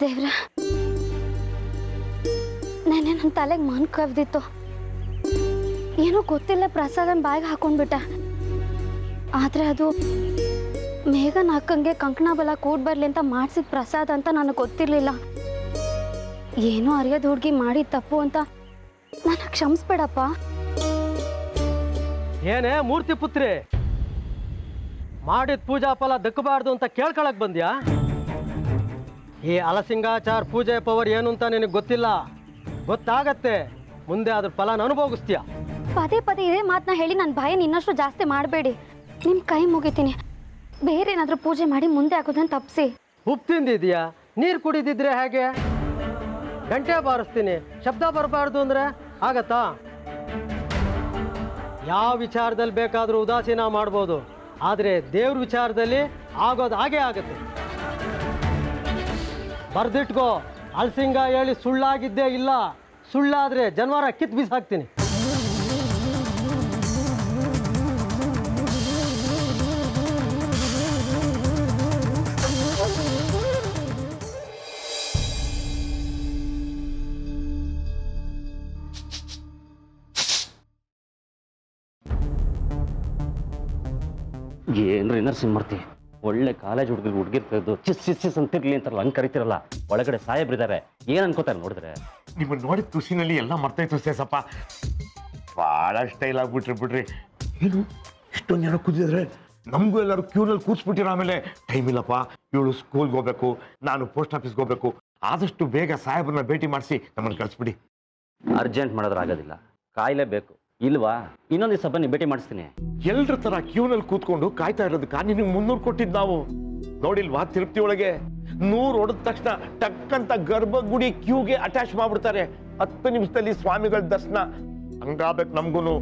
ದೇವ್ರ, ನೆನ್ನೆ ನನ್ನ ತಲೆಗೆ ಮನ್ ಕವ್ದಿತ್ತು. ಏನೋ ಗೊತ್ತಿಲ್ಲ ಪ್ರಸಾದನ ಬಾಯಿಗೆ ಹಾಕೊಂಡ್ಬಿಟ್ಟ. ಆದ್ರೆ ಅದು ಮೇಘನ್ ಅಕ್ಕಂಗೆ ಕಂಕಣ ಬಲ ಕೂಡ್ ಬರ್ಲಿ ಅಂತ ಮಾಡ್ಸಿದ ಪ್ರಸಾದ ಅಂತ ನನಗೆ ಗೊತ್ತಿರ್ಲಿಲ್ಲ. ಏನೋ ಅರಿಯೋದು ಹುಡುಗಿ ಮಾಡಿದ ತಪ್ಪು ಅಂತ ನನಗೆ ಕ್ಷಮಿಸ್ಬೇಡಪ್ಪ. ಏನೇ ಮೂರ್ತಿ ಪುತ್ರಿ, ಮಾಡಿದ ಪೂಜಾ ಫಲ ದಕ್ಕಬಾರ್ದು ಅಂತ ಕೇಳ್ಕೊಳಕ್ ಬಂದ್ಯಾ? ಈ ಅಲಸಿಂಗಾಚಾರ ಪೂಜೆ ಪವರ್ ಏನು ಅಂತ ನಿನಗೆ ಗೊತ್ತಿಲ್ಲ. ಗೊತ್ತಾಗತ್ತೆ, ಮುಂದೆ ಅದ್ರ ಫಲನ ಅನುಭವಿಸ್ತೀಯ. ಪದೇ ಪದೇ ಇದೇ ಮಾತನ್ನ ಹೇಳಿ ನನ್ನ ಭಯನ ಇನ್ನಷ್ಟು ಜಾಸ್ತಿ ಮಾಡಬೇಡಿ. ನಿಮ್ಮ ಕೈ ಮುಗಿತೀನಿ, ಬೇರೆ ಏನಾದರೂ ಪೂಜೆ ಮಾಡಿ ಮುಂದೆ ಆಗೋದನ್ನ ತಪ್ಪಿಸಿ. ಉಪ್ಪು ತಿಂದಿದ್ಯಾ? ನೀರು ಕುಡಿದಿದ್ರೆ ಹೇಗೆ? ಗಂಟೆ ಬಾರಿಸ್ತೀನಿ, ಶಬ್ದ ಬರಬಾರ್ದು ಅಂದ್ರೆ ಆಗತ್ತಾ? ಯಾವ ವಿಚಾರದಲ್ಲಿ ಬೇಕಾದರೂ ಉದಾಸೀನ ಮಾಡ್ಬೋದು, ಆದರೆ ದೇವ್ರ ವಿಚಾರದಲ್ಲಿ ಆಗೋದು ಹಾಗೇ ಆಗುತ್ತೆ. ಬರ್ದಿಟ್ಕೋ, ಅಲ್ಸಿಂಗ ಹೇಳಿ ಸುಳ್ಳಾಗಿದ್ದೇ ಇಲ್ಲ. ಸುಳ್ಳಾದರೆ ಜನವಾರ ಕಿತ್ತು ಬೀಸಾಕ್ತೀನಿ. ಏನ್ರಿ ನರಸಿಂಹಮೂರ್ತಿ, ಒಳ್ಳೆ ಕಾಲೇಜ್ ಹುಡುಗಿರ್ತಿದ್ದು ಚಿಸ್ ಅಂತಿರ್ಲಿ ಅಂತಾರಲ್ಲ, ಹಂಗೆ ಕರಿತಿರಲ್ಲ. ಒಳಗಡೆ ಸಾಹೇಬ್ರಿದ್ದಾರೆ, ಏನ್ ಅನ್ಕೋತಾರೆ ನೋಡಿದ್ರೆ? ನಿಮ್ಮನ್ನ ನೋಡಿದ ಖುಷಿನಲ್ಲಿ ಎಲ್ಲ ಮರ್ತೈತು ಸೇಸಪ್ಪ. ಭಾಳ ಸ್ಟೈಲ್ ಆಗ್ಬಿಟ್ರಿ ಬಿಡ್ರಿ. ಏನು ಇಷ್ಟೊಂದು ಜನ ಕೂತಿದ್ರೆ ನಮಗೂ ಎಲ್ಲರೂ ಕ್ಯೂನಲ್ಲಿ ಕೂರಿಸ್ಬಿಟ್ಟಿರ. ಆಮೇಲೆ ಟೈಮ್ ಇಲ್ಲಪ್ಪ, ಇವಳು ಸ್ಕೂಲ್ಗೆ ಹೋಗ್ಬೇಕು, ನಾನು ಪೋಸ್ಟ್ ಆಫೀಸ್ಗೆ ಹೋಗ್ಬೇಕು. ಆದಷ್ಟು ಬೇಗ ಸಾಹೇಬ್ರನ್ನ ಭೇಟಿ ಮಾಡಿಸಿ ನಮ್ಮನ್ನು ಕಳಿಸ್ಬಿಡಿ. ಅರ್ಜೆಂಟ್ ಮಾಡಿದ್ರೆ ಆಗೋದಿಲ್ಲ, ಕಾಯಿಲೇಬೇಕು. ಇಲ್ವಾ, ಇನ್ನೊಂದು ದಿವಸ ಬನ್ನಿ, ಭೇಟಿ ಮಾಡಿಸ್ತೀನಿ. ಎಲ್ರ ತರ ಕ್ಯೂನಲ್ಲಿ ಕೂತ್ಕೊಂಡು ಕಾಯ್ತಾ ಇರೋದಕ್ಕ ನಿನಗೆ 300 ಕೊಟ್ಟಿದ್ದು ನಾವು ನೋಡಿಲ್ವಾ? ತಿರುಪತಿ ಒಳಗೆ 100 ಹೊಡೆದ ತಕ್ಷಣ ಟಕ್ಕಂತ ಗರ್ಭಗುಡಿ ಕ್ಯೂಗೆ ಅಟ್ಯಾಚ್ ಮಾಡ್ಬಿಡ್ತಾರೆ. 10 ನಿಮಿಷದಲ್ಲಿ ಸ್ವಾಮಿಗಳ ದರ್ಶನ. ಹಂಗಾಗ್ಬೇಕು ನಮ್ಗೂನು.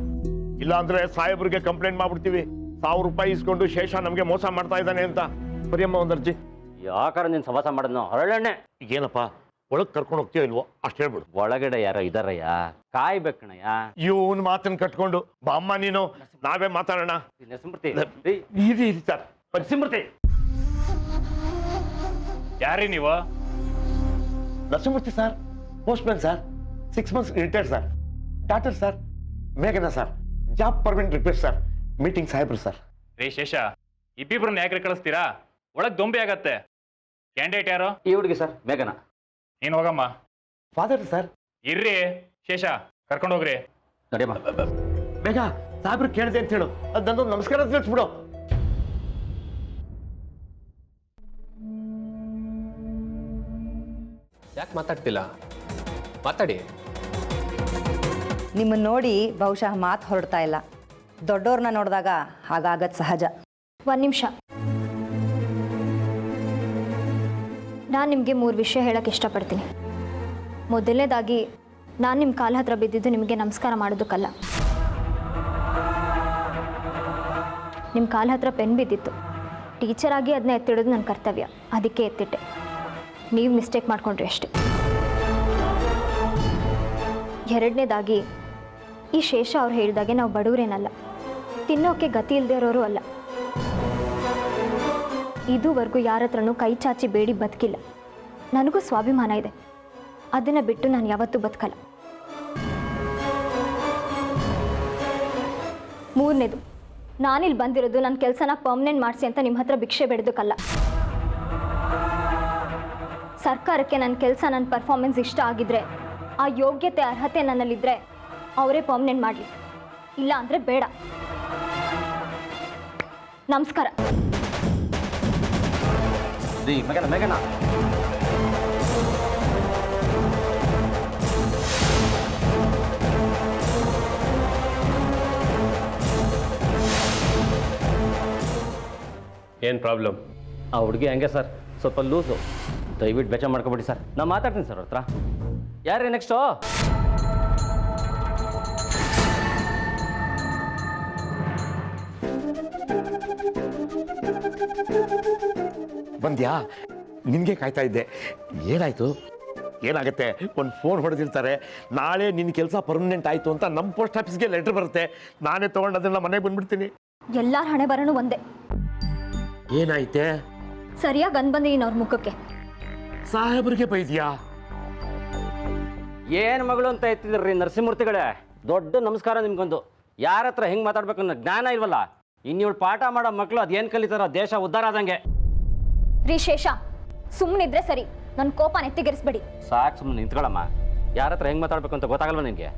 ಇಲ್ಲಾಂದ್ರೆ ಸಾಹೇಬ್ರಿಗೆ ಕಂಪ್ಲೇಂಟ್ ಮಾಡ್ಬಿಡ್ತೀವಿ. 1000 ರೂಪಾಯಿ ಇಸ್ಕೊಂಡು ಶೇಷ ನಮ್ಗೆ ಮೋಸ ಮಾಡ್ತಾ ಇದ್ದಾನೆ ಅಂತ. ಬರಿಯಮ್ಮ ಒಂದು ಅರ್ಜಿ. ಯಾಕಾರ ನೀನ್ ಸವಾಸ ಮಾಡೋದು? ಹೊರಳೆಣ್ಣೆ ಏನಪ್ಪ, ಒಳಗ್ ಕರ್ಕೊಂಡು ಹೋಗ್ತೀಯೋ ಇಲ್ವೋ ಅಷ್ಟು ಹೇಳ್ಬಿಡು. ಒಳಗಡೆ ಯಾರೋ ಇದಾರಯ್ಯ, ಕಾಯ್ಬೇಕಣಯ್ಯ. ಇವನ್ ಮಾತನ್ನ ಕಟ್ಕೊಂಡು ಬಾ ಅಮ್ಮ ನೀನು, ನಾವೇ ಮಾತಾಡೋಣ. ನರಸಿಂಹಮೂರ್ತಿ ಸರ್, ನರಸಿಂಹಮೂರ್ತಿ ಯಾರೀ ನೀವು? Narasimhamurthy sir, postman sir, 6 months retired sir. Doctor sir, ಮೇಘನಾ sir, job permanent request sir. Meeting ಸಾಹೇಬ್ರು ಸರ್. ರೇ ಶೇಷ, ಇಬ್ಬಿಬ್ರನ್ನ ಯಾಕೆ ಕಳಿಸ್ತೀರಾ? ಒಳಗ್ ದೊಂಬಿ ಆಗತ್ತೆ. ಕ್ಯಾಂಡಿಡೇಟ್ ಯಾರು? ಈ ಹುಡುಗಿ ಸರ್, ಮೇಘನಾ. ನೀನ್ ಹೋಗಮ್ಮ. Father sir. ಇರ್ರಿ ಶೇಷ, ಕರ್ಕೊಂಡು ಹೋಗ್ರಿ. ನಡಿಯಮ್ಮ. ಬೇಗ ಸಾಹೇಬ್ರು ಕೇಳಿದೆ ಅಂತ ಹೇಳು, ಅದು ನಂದೊಂದು ನಮಸ್ಕಾರ ತಿಳಿಸ್ಬಿಡು. ಯಾಕೆ ಮಾತಾಡ್ತಿಲ್ಲ? ಮಾತಾಡಿ. ನಿಮ್ಮನ್ನು ನೋಡಿ ಬಹುಶಃ ಮಾತು ಹೊರಡ್ತಾ ಇಲ್ಲ. ದೊಡ್ಡವ್ರನ್ನ ನೋಡಿದಾಗ ಹಾಗಾಗದ್ ಸಹಜ. ಒಂದು ನಿಮಿಷ, ನಾನು ನಿಮಗೆ 3 ವಿಷಯ ಹೇಳಕ್ಕೆ ಇಷ್ಟಪಡ್ತೀನಿ. ಮೊದಲನೇದಾಗಿ, ನಾನು ನಿಮ್ಮ ಕಾಲ ಹತ್ರ ಬಿದ್ದಿದ್ದು ನಿಮಗೆ ನಮಸ್ಕಾರ ಮಾಡೋದಕ್ಕಲ್ಲ. ನಿಮ್ಮ ಕಾಲ ಹತ್ರ ಪೆನ್ ಬಿದ್ದಿತ್ತು. ಟೀಚರ್ ಆಗಿ ಅದನ್ನ ಎತ್ತಿಡೋದು ನನ್ನ ಕರ್ತವ್ಯ, ಅದಕ್ಕೆ ಎತ್ತಿಟ್ಟೆ. ನೀವು ಮಿಸ್ಟೇಕ್ ಮಾಡ್ಕೊಂಡ್ರಿ ಅಷ್ಟೆ. ಎರಡನೇದಾಗಿ, ಈ ಶೇಷ ಅವ್ರು ಹೇಳಿದಾಗೆ ನಾವು ಬಡವರೇನಲ್ಲ, ತಿನ್ನೋಕ್ಕೆ ಗತಿ ಇಲ್ಲದೆ ಇರೋರು ಅಲ್ಲ. ಇದುವರೆಗೂ ಯಾರ ಹತ್ರನೂ ಕೈ ಚಾಚಿ ಬೇಡಿ ಬದುಕಿಲ್ಲ. ನನಗೂ ಸ್ವಾಭಿಮಾನ ಇದೆ, ಅದನ್ನು ಬಿಟ್ಟು ನಾನು ಯಾವತ್ತೂ ಬದುಕಲ್ಲ. ಮೂರನೇದು, ನಾನಿಲ್ಲಿ ಬಂದಿರೋದು ನನ್ನ ಕೆಲಸನ ಪರ್ಮನೆಂಟ್ ಮಾಡಿಸಿ ಅಂತ ನಿಮ್ಮ ಹತ್ರ ಭಿಕ್ಷೆ ಬೇಡೋದಕ್ಕಲ್ಲ. ಸರ್ಕಾರಕ್ಕೆ ನನ್ನ ಕೆಲಸ, ನನ್ನ ಪರ್ಫಾರ್ಮೆನ್ಸ್ ಇಷ್ಟ ಆಗಿದ್ರೆ, ಆ ಯೋಗ್ಯತೆ ಅರ್ಹತೆ ನನ್ನಲ್ಲಿದ್ದರೆ ಅವರೇ ಪರ್ಮನೆಂಟ್ ಮಾಡಲಿ, ಇಲ್ಲ ಅಂದರೆ ಬೇಡ. ನಮಸ್ಕಾರ. ಮೇಘನಾ, ಮೇಘನಾ. ಏನು ಪ್ರಾಬ್ಲಮ್? ಆ ಹುಡುಗಿ ಹಂಗೆ ಸರ್, ಸ್ವಲ್ಪ ಲೂಸು. ದಯವಿಟ್ಟು ಬೇಜ ಮಾಡ್ಕೊಬಿಡಿ ಸರ್, ನಾನು ಮಾತಾಡ್ತೀನಿ ಸರ್ ಅವ್ರ ಹತ್ರ. ಯಾರೇ ನೆಕ್ಸ್ಟು? ಬಂದ್ಯಾ? ನಿನ್ಗೆ ಕಾಯ್ತಾ ಇದ್ದೆ. ಏನಾಯ್ತು? ಏನಾಗುತ್ತೆ, ಒಂದು ಫೋನ್ ಹೊಡೆದಿರ್ತಾರೆ, ನಾಳೆ ನಿನ್ನ ಕೆಲಸ ಪರ್ಮನೆಂಟ್ ಆಯಿತು ಅಂತ ನಮ್ಮ ಪೋಸ್ಟ್ ಆಫೀಸ್ಗೆ ಲೆಟರ್ ಬರುತ್ತೆ. ನಾನೇ ತೊಗೊಂಡು ಅದನ್ನ ಮನೆಗೆ ಬಂದ್ಬಿಡ್ತೀನಿ. ಎಲ್ಲರ ಹಣೆ ಬರೋನು ಒಂದೇ. ಏನಾಯ್ತೆ? ಸರಿಯಾಗಿ ಬಂದಿದ್ದೀನಿ ಅವ್ರ ಮುಖಕ್ಕೆ. ಸಾಹೇಬ್ರಿಗೆ ಬೈದ್ಯಾ? ಏನು ಮಗಳು ಅಂತ ಎತ್ತಿದ್ರಿ ನರಸಿಂಹಮೂರ್ತಿಗಳೇ? ದೊಡ್ಡ ನಮಸ್ಕಾರ ನಿಮ್ಗೊಂದು. ಯಾರ ಹತ್ರ ಹೆಂಗೆ ಮಾತಾಡ್ಬೇಕು ಅನ್ನೋ ಜ್ಞಾನ ಇಲ್ವಲ್ಲ. ಇನ್ನಿವಳು ಪಾಠ ಮಾಡೋ ಮಕ್ಕಳು ಅದೇನು ಕಲಿತಾರೋ ದೇಶ ಉದ್ಧಾರ ಆದಂಗೆ. ರೀ ಶೇಷ, ಸುಮ್ಮನಿದ್ರೆ ಸರಿ, ನನ್ನ ಕೋಪ ನೆತ್ತಿಗೆರಿಸ್ಬೇಡಿ. ಸಾಕು, ಸುಮ್ಮನೆ ನಿಂತ್ಕೊಳ್ಳಮ್ಮ. ಯಾರ ಹತ್ರ ಹೆಂಗೆ ಮಾತಾಡ್ಬೇಕು ಅಂತ ಗೊತ್ತಾಗಲ್ವ ನಿನಗೆ?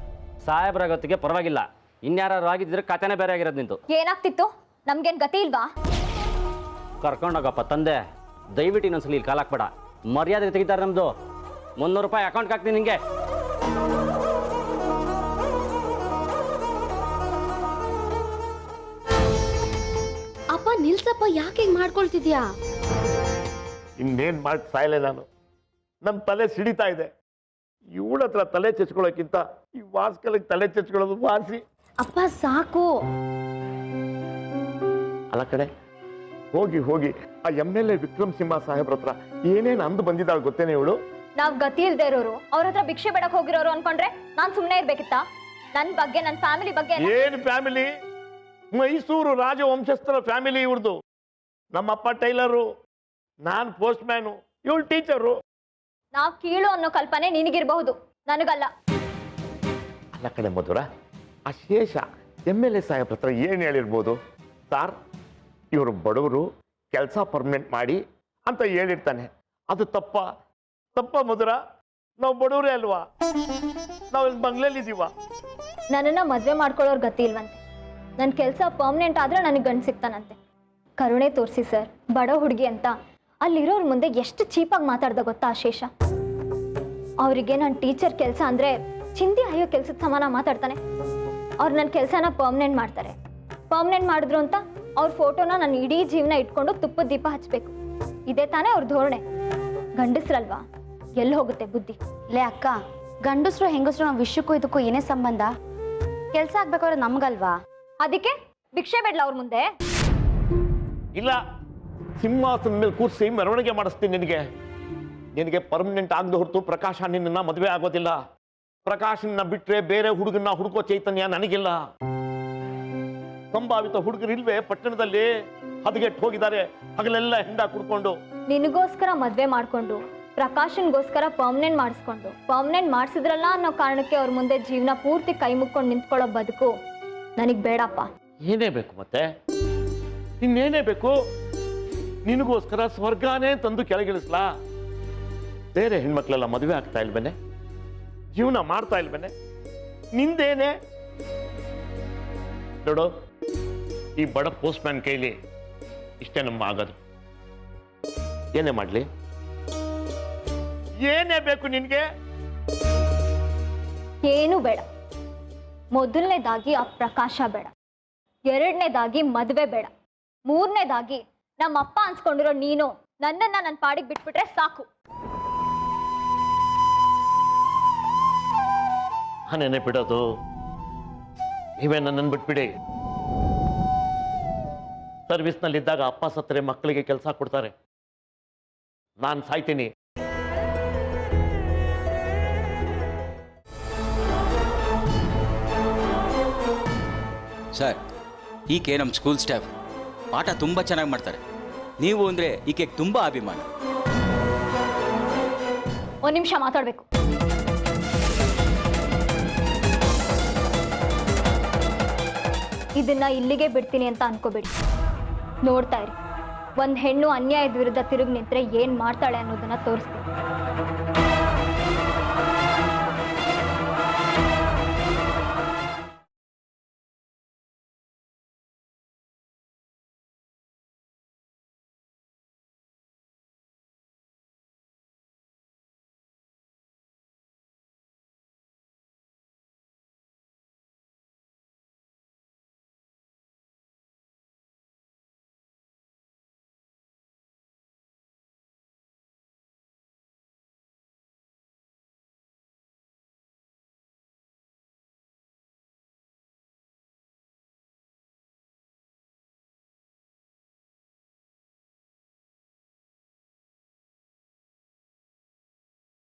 ಸಾಹೇಬ್ರ ಗೊತ್ತಿಗೆ ಪರವಾಗಿಲ್ಲ, ಇನ್ಯಾರು ಆಗಿದ್ರೆ ಕಥೆನೇ ಬೇರೆ ಆಗಿರೋದು ನಿಂತು. ಏನಾಗ್ತಿತ್ತು? ನಮ್ಗೇನ್ ಗತಿ ಇಲ್ವಾ? ಕರ್ಕೊಂಡೋಗಪ್ಪ ತಂದೆ. ದಯವಿಟ್ಟು ಇನ್ನೊಂದ್ಸಲಿ ಇಲ್ಲಿ ಕಾಲು ಹಾಕ್ಬೇಡ. ಮರ್ಯಾದೆ ತೆಗಿತಾರೆ ನಮ್ಮದು. 300 ರೂಪಾಯಿ ಅಕೌಂಟ್ಗೆ ಹಾಕ್ತೀನಿ ನಿಂಗೆ. ಅಪ್ಪ ನಿಲ್ಸಪ್ಪ, ಯಾಕೆ ಹಿಂಗ್ ಮಾಡ್ಕೊಳ್ತಿದ್ಯಾ? ಇನ್ನೇನ್ ಮಾಡಿ ಸಾಯಲೆ ನಾನು. ನಮ್ಮ ತಲೆ ಸಿಡಿತಾ ಇದೆ. ಇವಳ ಹತ್ರ ತಲೆ ಚೆಚ್ಕೊಳ್ಳೋಕ್ಕಿಂತ ಈ ವಾಸ್ಕಲಿಗೆ ತಲೆ ಚೆಚ್ಕೊಳ್ಳೋದು ವಾಸಿ. ಅಪ್ಪ ಸಾಕು. ಅಲ್ಲ ಕಡೆ, ಹೋಗಿ ಹೋಗಿ ಆ MLA ವಿಕ್ರಮ್ ಸಿಂಹ ಸಾಹೇಬ್ರ ಹತ್ರ ಏನೇನು ಅಂದು ಬಂದಿದ್ದಾಳೆ ಗೊತ್ತೇನೆ ಇವಳು. ನಾವ್ ಗತಿ ಇಲ್ದೇ ಇರೋರು ಅವ್ರ ಹತ್ರ ಭಿಕ್ಷೆ ಬೇಡಕ್ ಹೋಗಿರೋರು ಅನ್ಕೊಂಡ್ರೆ ನಾನ್ ಸುಮ್ನೆ ಇರ್ಬೇಕಿತ್ತಾ? ನನ್ ಬಗ್ಗೆ, ನನ್ ಫ್ಯಾಮಿಲಿ ಬಗ್ಗೆ ಏನ್ ಫ್ಯಾಮಿಲಿ? ಮೈಸೂರು ರಾಜವಂಶಸ್ಥರ ಫ್ಯಾಮಿಲಿ ಇವ್ರದು. ನಮ್ಮಪ್ಪ ಟೈಲರು, ನಾನ್ ಪೋಸ್ಟ್ ಮ್ಯಾನು, ಇವಳು ಟೀಚರು. ನಾವ್ ಕೀಳು ಅನ್ನೋ ಕಲ್ಪನೆ ನಿನಗಿರ್ಬಹುದು, ನನಗಲ್ಲ. ಅಲ್ಲ ಕಡೆ ಮಧುರ, ಆ ಶೇಷ MLA ಸಾಹೇಬ್ರ ಹತ್ರ ಏನ್ ಹೇಳಿರ್ಬೋದು? ಸಾರ್, ಇವರು ಬಡವರು, ಕೆಲಸ ಪರ್ಮನೆಂಟ್ ಮಾಡಿ ಅಂತ ಹೇಳಿರ್ತಾನೆ. ಅದು ತಪ್ಪ ಮಧುರ? ನಾವು ಬಡವರೇ ಅಲ್ವಾ? ನಾವು ಇಲ್ಲಿ ಬಂಗ್ಲೆಲಿದ್ದೀವ. ನನ್ನನ್ನ ಮದ್ವೆ ಮಾಡ್ಕೊಳ್ಳೋರ್ ಗತಿ ಇಲ್ವಂತೆ. ನನ್ ಕೆಲ್ಸ ಪರ್ಮನೆಂಟ್ ಆದ್ರೆ ನನಗೆ ಗಂಡು ಸಿಗ್ತಾನಂತೆ. ಕರುಣೆ ತೋರಿಸಿ ಸರ್, ಬಡ ಹುಡುಗಿ ಅಂತ ಅಲ್ಲಿರೋರ್ ಮುಂದೆ ಎಷ್ಟು ಚೀಪಾಗಿ ಮಾತಾಡ್ದ ಗೊತ್ತಾ ಆ ಶೇಷ? ಅವರಿಗೆ ನನ್ನ ಟೀಚರ್ ಕೆಲಸ ಅಂದ್ರೆ ಚಿಂದಿ ಅಯ್ಯೋ ಕೆಲ್ಸದ ಸಮಾನ ಮಾತಾಡ್ತಾನೆ. ಅವ್ರು ನನ್ನ ಕೆಲಸನ ಪರ್ಮನೆಂಟ್ ಮಾಡ್ತಾರೆ. ಪರ್ಮನೆಂಟ್ ಮಾಡಿದ್ರು ಅಂತ ಅವ್ರ ಫೋಟೋನ ನಾನು ಇಡೀ ಜೀವನ ಇಟ್ಕೊಂಡು ತುಪ್ಪದ ದೀಪ ಹಚ್ಬೇಕು. ಇದೇ ತಾನೇ ಅವ್ರ ಧೋರಣೆ. ಗಂಡಸ್ರಲ್ವಾ, ಎಲ್ಲಿ ಹೋಗುತ್ತೆ ಬುದ್ಧಿ? ಲೇ ಅಕ್ಕ, ಗಂಡಸ್ರು ಹೆಂಗಸ್ರು ನಾವು ವಿಷಯಕ್ಕೂ ಇದಕ್ಕೂ ಏನೇ ಸಂಬಂಧ? ಕೆಲ್ಸ ಆಗ್ಬೇಕಾದ್ರೆ ನಮ್ಗಲ್ವಾ? ಅದಕ್ಕೆ ಭಿಕ್ಷೆ ಬೇಡ್ಲ ಅವ್ರ ಮುಂದೆ? ಇಲ್ಲ, ಸಿಂಹಾಸನ ಮೇಲೆ ಕೂರಿಸಿ ಮೆರವಣಿಗೆ ಮಾಡಿಸ್ತೀನಿ ನಿನಗೆ. ನಿನಗೆ ಪರ್ಮನೆಂಟ್ ಆಗದೆ ಹೊರತು ಪ್ರಕಾಶ ನಿನ್ನ ಮದುವೆ ಆಗೋದಿಲ್ಲ. ಪ್ರಕಾಶನ್ನ ಬಿಟ್ರೆ ಬೇರೆ ಹುಡುಗನ್ನ ಹುಡುಕೋ ಚೈತನ್ಯ ನನಗಿಲ್ಲ. ಸಂಭಾವಿತ ಹುಡುಗರಿಲ್ವೇ ಪಟ್ಟಣದಲ್ಲಿ? ಹದಗೆಟ್ಟು ಹೋಗಿದ್ದಾರೆ ಹಗಲೆಲ್ಲ ಹೆಂಡ ಕುಡ್ಕೊಂಡು. ನಿನಗೋಸ್ಕರ ಮದ್ವೆ ಮಾಡ್ಕೊಂಡು, ಪ್ರಕಾಶನ್ಗೋಸ್ಕರ ಪರ್ಮನೆಂಟ್ ಮಾಡಿಸ್ಕೊಂಡು, ಪರ್ಮನೆಂಟ್ ಮಾಡಿಸಿದ್ರಲ್ಲ ಅನ್ನೋ ಕಾರಣಕ್ಕೆ ಅವ್ರ ಮುಂದೆ ಜೀವನ ಪೂರ್ತಿ ಕೈ ಮುಕ್ಕೊಂಡು ನಿಂತ್ಕೊಳ್ಳೋ ಬದುಕು ನನಗ್ ಬೇಡಪ್ಪ. ಏನೇ ಬೇಕು ಮತ್ತೆ? ಇನ್ನೇನೇ ಬೇಕು? ನಿನಗೋಸ್ಕರ ಸ್ವರ್ಗಾನೇ ತಂದು ಕೆಳಗಿಳಿಸ್ಲಾ? ಬೇರೆ ಹೆಣ್ಮಕ್ಳೆಲ್ಲ ಮದುವೆ ಆಗ್ತಾ ಇಲ್ವೇನೆ? ಜೀವನ ಮಾಡ್ತಾ ಇಲ್ವೇನೆ? ನಿಂದೇನೆ? ನೋಡು, ಈ ಬಡ ಪೋಸ್ಟ್ ಮ್ಯಾನ್ ಕೈಲಿ ಇಷ್ಟೇ ನಮ್ಮ ಆಗೋದು. ಏನೇ ಮಾಡ್ಲಿ? ಏನೇ ಬೇಕು ನಿನ್ಗೆ? ಏನೂ ಬೇಡ. ಮೊದಲನೇದಾಗಿ ಆ ಪ್ರಕಾಶ ಬೇಡ, ಎರಡನೇದಾಗಿ ಮದುವೆ ಬೇಡ, ಮೂರನೇದಾಗಿ ನಮ್ಮಪ್ಪ ಅನ್ಸ್ಕೊಂಡಿರೋ ನೀನು ನನ್ನನ್ನ ನನ್ನ ಪಾಡಿಗೆ ಬಿಟ್ಬಿಟ್ರೆ ಸಾಕು. ನಾನೇನೆ ಬಿಡೋದು? ನೀವೇ ನನ್ನನ್ನು ಬಿಟ್ಬಿಡಿ. ಸರ್ವಿಸ್ನಲ್ಲಿದ್ದಾಗ ಅಪ್ಪ ಸತ್ತರೆ ಮಕ್ಕಳಿಗೆ ಕೆಲಸ ಕೊಡ್ತಾರೆ. ನಾನು ಸಾಯ್ತೀನಿ. ಸರ್, ಈಕೆ ನಮ್ಮ ಸ್ಕೂಲ್ ಸ್ಟಾಫ್. ಪಾಠ ತುಂಬ ಚೆನ್ನಾಗಿ ಮಾಡ್ತಾರೆ. ನೀವು ಅಂದರೆ ಈಕೆಗೆ ತುಂಬ ಅಭಿಮಾನ. ಒಂದು ನಿಮಿಷ ಮಾತಾಡಬೇಕು. ಇದನ್ನ ಇಲ್ಲಿಗೆ ಬಿಡ್ತೀನಿ ಅಂತ ಅನ್ಕೋಬೇಡಿ. ನೋಡ್ತಾ ಇರಿ, ಒಂದು ಹೆಣ್ಣು ಅನ್ಯಾಯದ ವಿರುದ್ಧ ತಿರುಗಿ ನಿಂತ್ರೆ ಏನು ಮಾಡ್ತಾಳೆ ಅನ್ನೋದನ್ನ ತೋರಿಸ್ತೀನಿ.